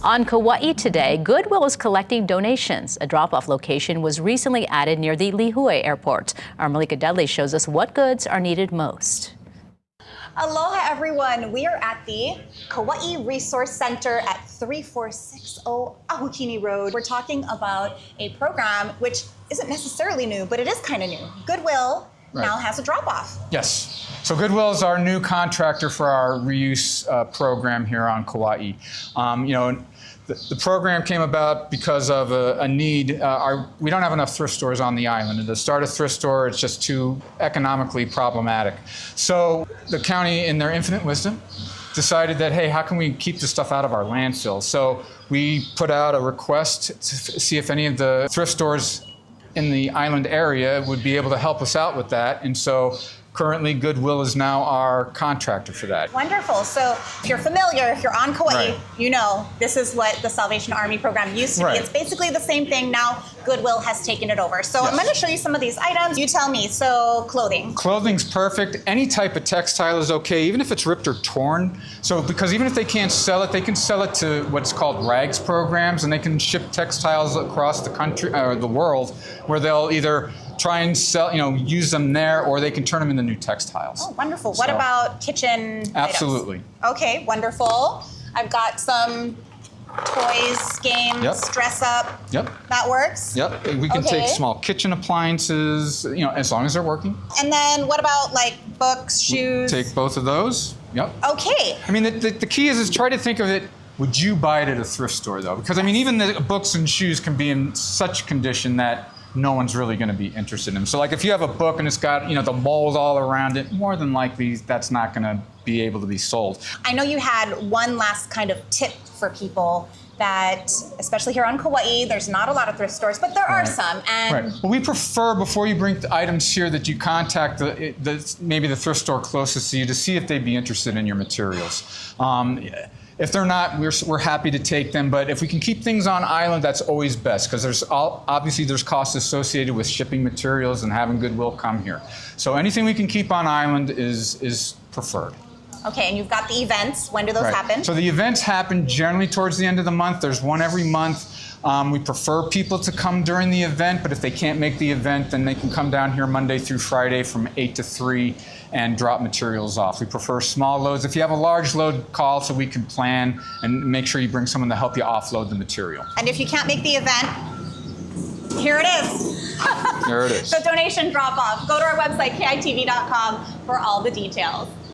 On Kauai today, Goodwill is collecting donations. A drop-off location was recently added near the Lihue airport. Our Malika Dudley shows us what goods are needed most. Aloha everyone, we are at the Kauai Resource Center at 3460 Ahukini Road. We're talking about a program which isn't necessarily new, but it is kind of new. Goodwill now has a drop-off. Yes. So Goodwill is our new contractor for our reuse program here on Kauai. The program came about because of a need. We don't have enough thrift stores on the island, and to start a thrift store, it's just too economically problematic. So the county, in their infinite wisdom, decided that, hey, how can we keep this stuff out of our landfill? So we put out a request to see if any of the thrift stores in the island area would be able to help us out with that. And so currently, Goodwill is now our contractor for that. Wonderful. So if you're familiar, if you're on Kauai, you know this is what the Salvation Army program used to be. It's basically the same thing. Now Goodwill has taken it over. So I'm going to show you some of these items. You tell me. So clothing. Clothing's perfect. Any type of textile is okay, even if it's ripped or torn. So because even if they can't sell it, they can sell it to what's called rags programs, and they can ship textiles across the country or the world, where they'll either try and sell, use them there, or they can turn them into new textiles. Oh, wonderful. What about kitchen Absolutely. items? Okay, wonderful. I've got some toys, games, dress up. Yep. That works? Yep. We can take small kitchen appliances, as long as they're working. And then what about like books, shoes? Take both of those. Yep. Okay. I mean, the key is try to think of it, would you buy it at a thrift store though? Because I mean, even the books and shoes can be in such condition that no one's really going to be interested in them. So like if you have a book and it's got, the mold all around it, more than likely that's not going to be able to be sold. I know you had one last kind of tip for people that, especially here on Kauai, there's not a lot of thrift stores, but there are some. And Well, we prefer before you bring the items here that you contact maybe the thrift store closest to you to see if they'd be interested in your materials. If they're not, we're happy to take them, but if we can keep things on island, that's always best, because obviously there's costs associated with shipping materials and having Goodwill come here. So anything we can keep on island is preferred. Okay, and you've got the events. When do those happen? So the events happen generally towards the end of the month. There's one every month. We prefer people to come during the event, but if they can't make the event, then they can come down here Monday through Friday from 8 to 3 and drop materials off. We prefer small loads. If you have a large load, call so we can plan and make sure you bring someone to help you offload the material. And if you can't make the event, here it is. There it is. The donation drop-off. Go to our website, kitv.com, for all the details.